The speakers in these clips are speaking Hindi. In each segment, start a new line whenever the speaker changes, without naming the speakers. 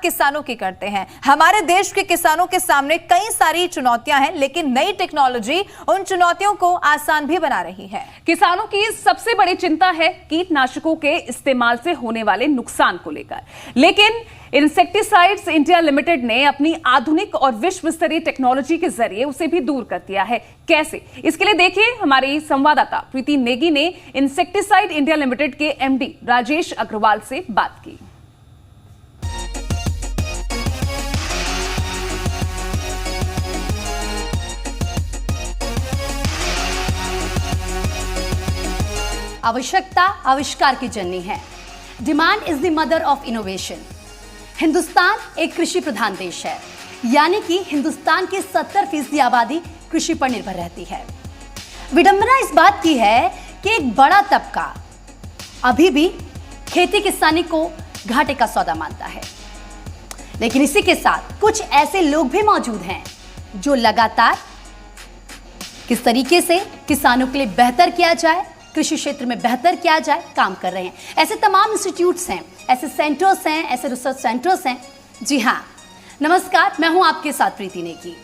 किसानों की करते हैं। हमारे देश के किसानों के सामने कई सारी चुनौतियां हैं, लेकिन नई टेक्नोलॉजी उन चुनौतियों को आसान भी बना रही है।
किसानों की सबसे बड़ी चिंता है कीटनाशकों के इस्तेमाल से होने वाले नुकसान को लेकर, लेकिन इंसेक्टिसाइड्स इंडिया लिमिटेड ने अपनी आधुनिक और विश्व स्तरीय टेक्नोलॉजी के जरिए उसे भी दूर कर दिया है। कैसे? इसके लिए देखिए हमारी संवाददाता प्रीति नेगी ने इंसेक्टिसाइड इंडिया लिमिटेड के एमडी राजेश अग्रवाल से बात की।
आवश्यकता आविष्कार की जननी है। Demand is the mother of innovation. Hindustan एक कृषि प्रधान देश है, यानी कि हिंदुस्तान की 70% आबादी कृषि पर निर्भर रहती है। विडंबना इस बात की है कि एक बड़ा तबका अभी भी खेती किसानी को घाटे का सौदा मानता है, लेकिन इसी के साथ कुछ ऐसे लोग भी मौजूद हैं जो लगातार किस तरीके से किसानों के लिए बेहतर किया जाए, कृषि क्षेत्र में बेहतर किया जाए, काम कर रहे हैं। ऐसे तमाम इंस्टीट्यूट्स हैं, ऐसे सेंटर्स हैं, ऐसे रिसर्च सेंटर्स हैं। जी हाँ, नमस्कार, मैं हूं आपके साथ प्रीति नेगी।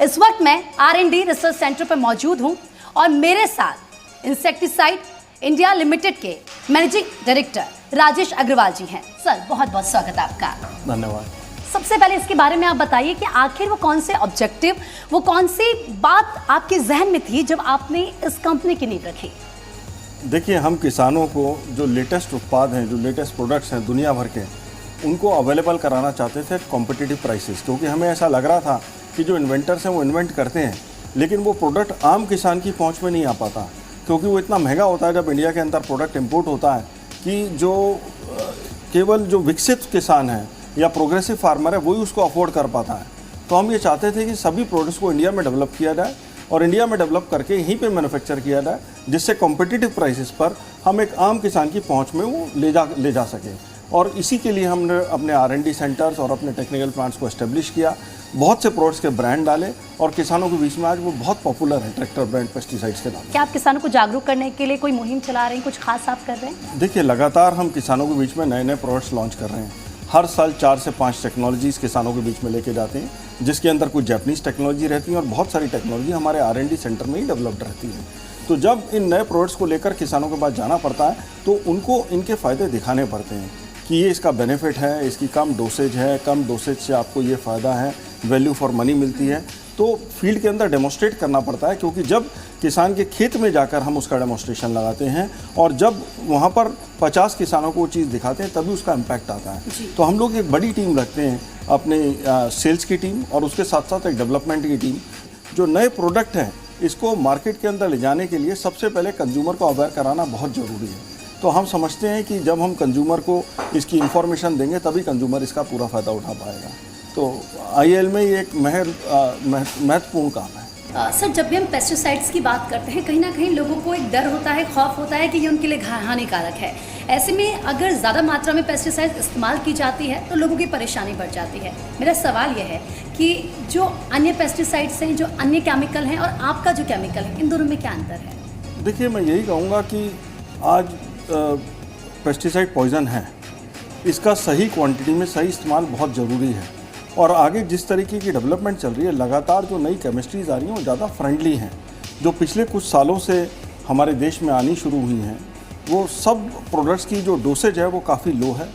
इस वक्त मैं R&D रिसर्च सेंटर पर मौजूद हूं और मेरे साथ इंसेक्टिसाइड इंडिया लिमिटेड के मैनेजिंग डायरेक्टर राजेश अग्रवाल जी हैं। सर, बहुत बहुत स्वागत आपका।
धन्यवाद।
सबसे पहले इसके बारे में आप बताइए कि आखिर वो कौन से ऑब्जेक्टिव, वो कौन सी बात आपके जहन में थी जब आपने इस कंपनी की नींव रखी?
देखिए, हम किसानों को जो लेटेस्ट उत्पाद हैं, जो लेटेस्ट प्रोडक्ट्स हैं दुनिया भर के, उनको अवेलेबल कराना चाहते थे कॉम्पिटिटिव प्राइसेस, क्योंकि हमें ऐसा लग रहा था कि जो इन्वेंटर्स हैं वो इन्वेंट करते हैं, लेकिन वो प्रोडक्ट आम किसान की पहुंच में नहीं आ पाता, क्योंकि वो इतना महंगा होता है जब इंडिया के अंदर प्रोडक्ट इंपोर्ट होता है कि जो केवल जो विकसित किसान है या प्रोग्रेसिव फार्मर है वही उसको अफोर्ड कर पाता है। तो हम ये चाहते थे कि सभी प्रोडक्ट्स को इंडिया में डेवलप किया जाए और इंडिया में डेवलप करके यहीं पे मैन्युफैक्चर किया जाए, जिससे कॉम्पिटिटिव प्राइसेस पर हम एक आम किसान की पहुंच में वो ले जा सके। और इसी के लिए हमने अपने R&D सेंटर्स और अपने टेक्निकल प्लांट्स को एस्टेब्लिश किया, बहुत से प्रोडक्ट्स के ब्रांड डाले और किसानों के बीच में आज वो बहुत पॉपुलर है ट्रैक्टर ब्रांड पेस्टिसाइड्स के नाम।
क्या आप किसानों को जागरूक करने के लिए कोई मुहिम चला रहे हैं, कुछ खास आप कर रहे हैं?
देखिए, लगातार हम किसानों के बीच में नए नए प्रोडक्ट्स लॉन्च कर रहे हैं। हर साल 4 से 5 टेक्नोलॉजीज़ किसानों के बीच में लेके जाते हैं, जिसके अंदर कुछ जापानीज़ टेक्नोलॉजी रहती है और बहुत सारी टेक्नोलॉजी हमारे R&D सेंटर में ही डेवलप्ड रहती है। तो जब इन नए प्रोडक्ट्स को लेकर किसानों के पास जाना पड़ता है तो उनको इनके फ़ायदे दिखाने पड़ते हैं कि ये इसका बेनिफिट है, इसकी कम डोसेज है, कम डोसेज से आपको ये फ़ायदा है, वैल्यू फॉर मनी मिलती है। तो फील्ड के अंदर डेमोस्ट्रेट करना पड़ता है, क्योंकि जब किसान के खेत में जाकर हम उसका डेमोस्ट्रेशन लगाते हैं और जब वहाँ पर 50 किसानों को वो चीज़ दिखाते हैं तभी उसका इम्पैक्ट आता है। तो हम लोग एक बड़ी टीम रखते हैं, अपने सेल्स की टीम और उसके साथ साथ एक डेवलपमेंट की टीम, जो नए प्रोडक्ट हैं इसको मार्केट के अंदर ले जाने के लिए सबसे पहले कंज्यूमर को अवेयर कराना बहुत ज़रूरी है। तो हम समझते हैं कि जब हम कंज्यूमर को इसकी इन्फॉर्मेशन देंगे तभी कंज्यूमर इसका पूरा फ़ायदा उठा पाएगा। तो IL में ये एक महत्वपूर्ण काम है।
सर, जब भी हम पेस्टिसाइड्स की बात करते हैं, कहीं ना कहीं लोगों को एक डर होता है, खौफ होता है कि ये उनके लिए हानिकारक है। ऐसे में अगर ज़्यादा मात्रा में पेस्टिसाइड्स इस्तेमाल की जाती है तो लोगों की परेशानी बढ़ जाती है। मेरा सवाल यह है कि जो अन्य पेस्टिसाइड्स हैं, जो अन्य केमिकल हैं और आपका जो केमिकल है, इन दोनों में क्या अंतर है?
देखिए, मैं यही कहूँगा कि आज पेस्टिसाइड पॉइज़न है, इसका सही क्वांटिटी में सही इस्तेमाल बहुत ज़रूरी है। और आगे जिस तरीके की डेवलपमेंट चल रही है, लगातार जो नई केमिस्ट्रीज़ आ रही हैं वो ज़्यादा फ्रेंडली हैं, जो पिछले कुछ सालों से हमारे देश में आनी शुरू हुई हैं। वो सब प्रोडक्ट्स की जो डोसेज है वो काफ़ी लो है।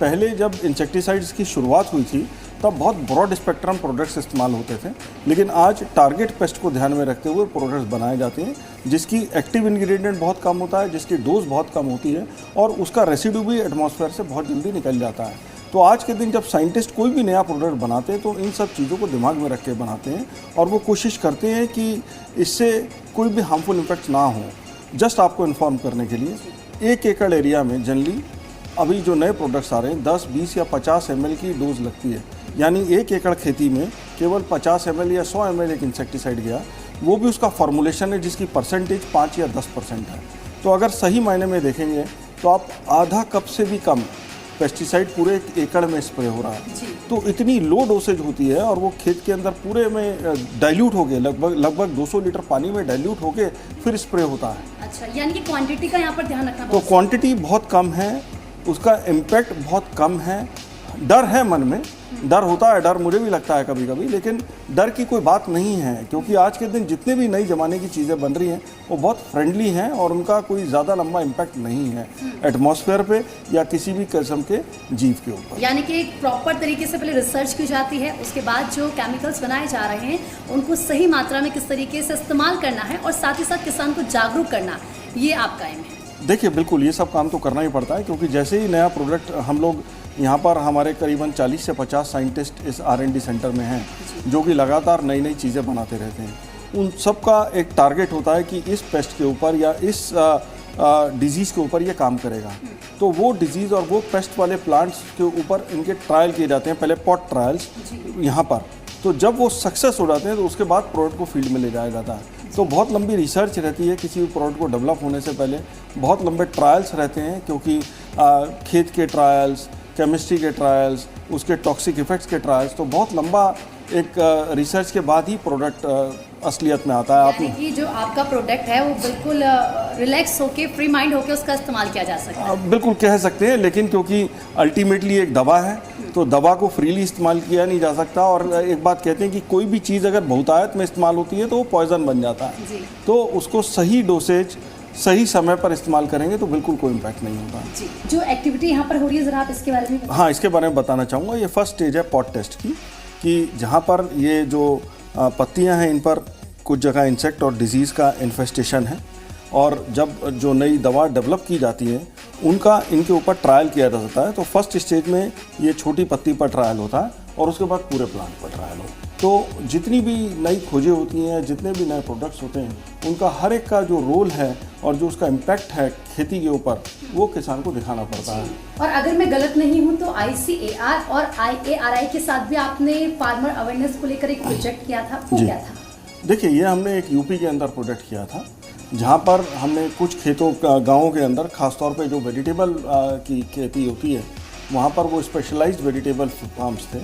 पहले जब इंसेक्टिसाइड्स की शुरुआत हुई थी तब बहुत ब्रॉड स्पेक्ट्रम प्रोडक्ट्स इस्तेमाल होते थे, लेकिन आज टारगेट पेस्ट को ध्यान में रखते हुए प्रोडक्ट्स बनाए जाते हैं, जिसकी एक्टिव इंग्रेडिएंट बहुत कम होता है, जिसकी डोज बहुत कम होती है और उसका रेसिड्यू भी एटमॉस्फेयर से बहुत जल्दी निकल जाता है। तो आज के दिन जब साइंटिस्ट कोई भी नया प्रोडक्ट बनाते हैं तो इन सब चीज़ों को दिमाग में रख के बनाते हैं और वो कोशिश करते हैं कि इससे कोई भी हार्मफुल इम्पैक्ट ना हो। जस्ट आपको इन्फॉर्म करने के लिए, 1 एकड़ एरिया में जनरली अभी जो नए प्रोडक्ट्स आ रहे हैं 10, 20 या 50 ml की डोज लगती है, यानी 1 एकड़ खेती में केवल 50 ml या 100 ml एक इंसेक्टिसाइड गया, वो भी उसका फॉर्मुलेशन है जिसकी परसेंटेज 5 या 10% है। तो अगर सही मायने में देखेंगे तो आप आधा कप से भी कम पेस्टिसाइड पूरे 1 एकड़ में स्प्रे हो रहा है। तो इतनी लो डोसेज होती है और वो खेत के अंदर पूरे में डाइल्यूट हो गए, लगभग 200 लीटर पानी में डाइल्यूट होके फिर स्प्रे होता है।
अच्छा, यानी कि क्वांटिटी का यहाँ पर ध्यान रखना।
तो क्वांटिटी बहुत कम है, उसका इम्पैक्ट बहुत कम है, डर है मन में, डर होता है, डर मुझे भी लगता है कभी कभी, लेकिन डर की कोई बात नहीं है, क्योंकि आज के दिन जितने भी नई ज़माने की चीज़ें बन रही हैं वो बहुत फ्रेंडली हैं और उनका कोई ज़्यादा लंबा इम्पैक्ट नहीं है एटमॉस्फेयर पे या किसी भी किस्म के जीव के ऊपर।
यानी कि एक प्रॉपर तरीके से पहले रिसर्च की जाती है, उसके बाद जो केमिकल्स बनाए जा रहे हैं उनको सही मात्रा में किस तरीके से इस्तेमाल करना है और साथ ही साथ किसान को जागरूक करना, ये आपका एम है।
देखिए बिल्कुल ये सब काम तो करना ही पड़ता है, क्योंकि जैसे ही नया प्रोडक्ट हम लोग यहाँ पर हमारे करीबन 40 से 50 साइंटिस्ट इस R&D सेंटर में हैं जो कि लगातार नई नई चीज़ें बनाते रहते हैं। उन सब का एक टारगेट होता है कि इस पेस्ट के ऊपर या इस डिजीज़ के ऊपर ये काम करेगा। तो वो डिजीज़ और वो पेस्ट वाले प्लांट्स के ऊपर इनके ट्रायल किए जाते हैं, पहले पॉट ट्रायल्स यहाँ पर। तो जब वो सक्सेस हो जाते हैं तो उसके बाद प्रोडक्ट को फील्ड में ले जाया जाता है। तो बहुत लंबी रिसर्च रहती है किसी भी प्रोडक्ट को डेवलप होने से पहले, बहुत लंबे ट्रायल्स रहते हैं, क्योंकि खेत के ट्रायल्स, केमिस्ट्री के ट्रायल्स, उसके टॉक्सिक इफेक्ट्स के ट्रायल्स, तो बहुत लंबा एक रिसर्च के बाद ही प्रोडक्ट असलियत में आता है।
यानी कि जो आपका प्रोडक्ट है वो बिल्कुल रिलैक्स होके, फ्री माइंड होके उसका इस्तेमाल किया जा सकता है।
बिल्कुल कह सकते हैं, लेकिन क्योंकि अल्टीमेटली एक दवा है तो दवा को फ्रीली इस्तेमाल किया नहीं जा सकता। और एक बात कहते हैं कि कोई भी चीज़ अगर बहुतायत में इस्तेमाल होती है तो वो पॉइजन बन जाता है। तो उसको सही डोसेज सही समय पर इस्तेमाल करेंगे तो बिल्कुल कोई इम्पैक्ट नहीं होता।
जी, जो एक्टिविटी यहाँ पर हो रही है ज़रा आप इसके बारे में बताएं।
हाँ, इसके बारे में बताना चाहूँगा। ये फर्स्ट स्टेज है पॉट टेस्ट की, कि जहाँ पर ये जो पत्तियाँ हैं इन पर कुछ जगह इंसेक्ट और डिजीज़ का इन्फेस्टेशन है, और जब जो नई दवा डेवलप की जाती है उनका इनके ऊपर ट्रायल किया जा सकता है। तो फर्स्ट स्टेज में ये छोटी पत्ती पर ट्रायल होता है और उसके बाद पूरे प्लांट पर ट्रायल होता है। तो जितनी भी नई खोजें होती हैं, जितने भी नए प्रोडक्ट्स होते हैं, उनका हर एक का जो रोल है और जो उसका इम्पैक्ट है खेती के ऊपर, वो किसान को दिखाना पड़ता है।
और अगर मैं गलत नहीं हूँ तो ICAR और IARI के साथ भी आपने फार्मर अवेयरनेस को लेकर एक प्रोजेक्ट किया था, वो क्या था?
देखिए, ये हमने एक यूपी के अंदर प्रोजेक्ट किया था, जहाँ पर हमने कुछ खेतों गाँवों के अंदर खासतौर पे जो वेजिटेबल की खेती होती है, वहाँ पर वो स्पेशलाइज्ड वेजिटेबल फार्म्स थे,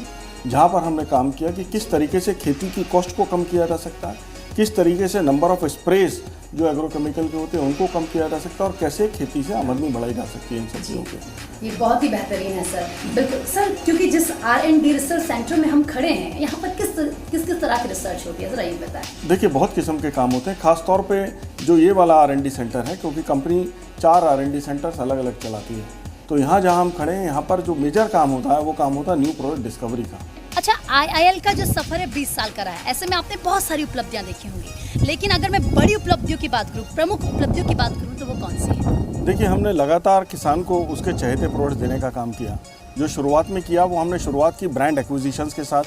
जहाँ पर हमने काम किया कि किस तरीके से खेती की कॉस्ट को कम किया जा सकता है, किस तरीके से नंबर ऑफ स्प्रेज जो एग्रोकेमिकल के होते हैं उनको कम किया जा सकता है, और कैसे खेती से आमदनी बढ़ाई जा सकती है इन सब चीज़ों के।
ये बहुत ही बेहतरीन है सर। बिल्कुल सर, क्योंकि जिस R&D रिसर्च सेंटर में हम खड़े हैं, यहाँ पर किस किस तरह की रिसर्च होती है, ज़रा ये बताएं।
देखिए, बहुत किस्म के काम होते हैं, खासतौर पे जो ये वाला R&D सेंटर है, क्योंकि कंपनी 4 R&D सेंटर्स अलग अलग चलाती है। तो यहाँ जहाँ हम खड़े हैं, यहाँ पर जो मेजर काम होता है वो काम होता है न्यू प्रोडक्ट डिस्कवरी का।
अच्छा, IIL का जो सफ़र है 20 साल का रहा है, ऐसे में आपने बहुत सारी उपलब्धियाँ देखी होंगी, लेकिन अगर मैं बड़ी उपलब्धियों की बात करूँ, प्रमुख उपलब्धियों की बात करूँ, तो वो कौन सी है?
देखिए, हमने लगातार किसान को उसके चहेते प्रोडक्ट्स देने का काम किया। जो शुरुआत में किया वो हमने शुरुआत की ब्रांड एक्विजिशंस के साथ।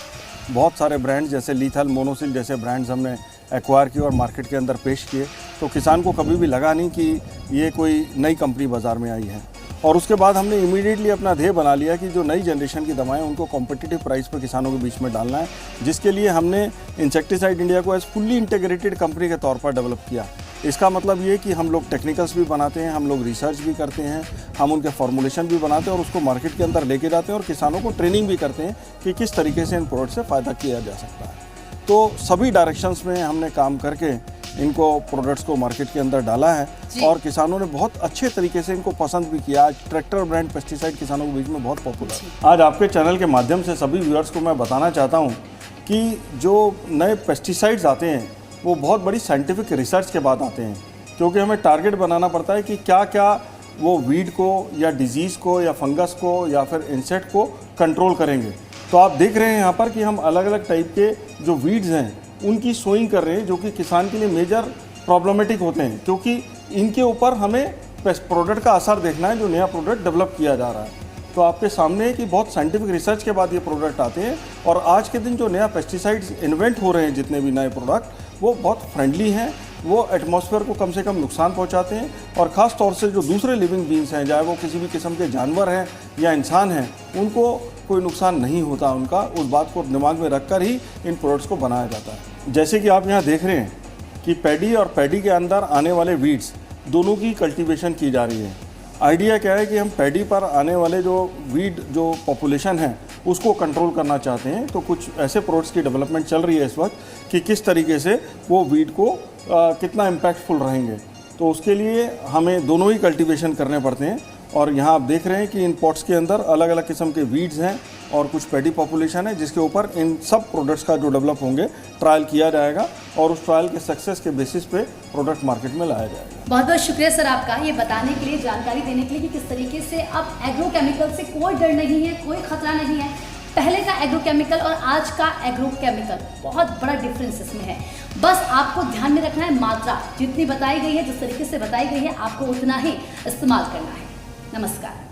बहुत सारे ब्रांड जैसे लीथल, मोनोसिल जैसे ब्रांड्स हमने एक्वायर किए और मार्केट के अंदर पेश किए। तो किसान को कभी भी लगा नहीं कि ये कोई नई कंपनी बाज़ार में आई है। और उसके बाद हमने इमीडिएटली अपना ध्येय बना लिया कि जो नई जनरेशन की दवाएं उनको कॉम्पिटिटिव प्राइस पर किसानों के बीच में डालना है, जिसके लिए हमने इंसेक्टिसाइड इंडिया को एज फुल्ली इंटीग्रेटेड कंपनी के तौर पर डेवलप किया। इसका मतलब ये कि हम लोग टेक्निकल्स भी बनाते हैं, हम लोग रिसर्च भी करते हैं, हम उनके फॉर्मुलेशन भी बनाते हैं और उसको मार्केट के अंदर लेके जाते हैं और किसानों को ट्रेनिंग भी करते हैं कि किस तरीके से इन प्रोडक्ट से फ़ायदा किया जा सकता है। तो सभी डायरेक्शंस में हमने काम करके इनको प्रोडक्ट्स को मार्केट के अंदर डाला है और किसानों ने बहुत अच्छे तरीके से इनको पसंद भी किया। आज ट्रैक्टर ब्रांड पेस्टिसाइड किसानों के बीच में बहुत पॉपुलर है। आज आपके चैनल के माध्यम से सभी व्यूअर्स को मैं बताना चाहता हूँ कि जो नए पेस्टिसाइड्स आते हैं वो बहुत बड़ी साइंटिफिक रिसर्च के बाद आते हैं, क्योंकि हमें टारगेट बनाना पड़ता है कि क्या क्या वो वीड को या डिजीज़ को या फंगस को या फिर इंसेक्ट को कंट्रोल करेंगे। तो आप देख रहे हैं यहाँ पर कि हम अलग अलग टाइप के जो वीड्स हैं उनकी सोइंग कर रहे हैं, जो कि किसान के लिए मेजर प्रॉब्लमेटिक होते हैं, क्योंकि इनके ऊपर हमें प्रोडक्ट का असर देखना है जो नया प्रोडक्ट डेवलप किया जा रहा है। तो आपके सामने है कि बहुत साइंटिफिक रिसर्च के बाद ये प्रोडक्ट आते हैं और आज के दिन जो नया पेस्टिसाइड्स इन्वेंट हो रहे हैं, जितने भी नए प्रोडक्ट, वो बहुत फ्रेंडली हैं, वो एटमॉस्फेयर को कम से कम नुकसान पहुंचाते हैं और ख़ास तौर से जो दूसरे लिविंग बींग्स हैं, चाहे वो किसी भी किस्म के जानवर हैं या इंसान हैं, उनको कोई नुकसान नहीं होता उनका। उस बात को दिमाग में रखकर ही इन प्रोडक्ट्स को बनाया जाता है। जैसे कि आप यहाँ देख रहे हैं कि पैडी और पैडी के अंदर आने वाले वीड्स दोनों की कल्टीवेशन की जा रही है। आइडिया क्या है कि हम पैडी पर आने वाले जो वीड जो पॉपुलेशन है उसको कंट्रोल करना चाहते हैं। तो कुछ ऐसे प्रोडक्ट्स की डेवलपमेंट चल रही है इस वक्त कि किस तरीके से वो वीड को कितना इम्पैक्टफुल रहेंगे। तो उसके लिए हमें दोनों ही कल्टीवेशन करने पड़ते हैं और यहाँ आप देख रहे हैं कि इन पॉट्स के अंदर अलग अलग किस्म के वीड्स हैं और कुछ पेडी पॉपुलेशन है जिसके ऊपर इन सब प्रोडक्ट्स का जो डेवलप होंगे ट्रायल किया जाएगा और उस ट्रायल के सक्सेस के बेसिस पे प्रोडक्ट मार्केट में लाया जाएगा।
बहुत बहुत शुक्रिया सर आपका ये बताने के लिए, जानकारी देने के लिए कि किस तरीके से अब एग्रोकेमिकल से कोई डर नहीं है, कोई खतरा नहीं है। पहले का एग्रोकेमिकल और आज का एग्रोकेमिकल बहुत बड़ा डिफरेंस इसमें है। बस आपको ध्यान में रखना है, मात्रा जितनी बताई गई है, जिस तरीके से बताई गई है, आपको उतना ही इस्तेमाल करना है। नमस्कार।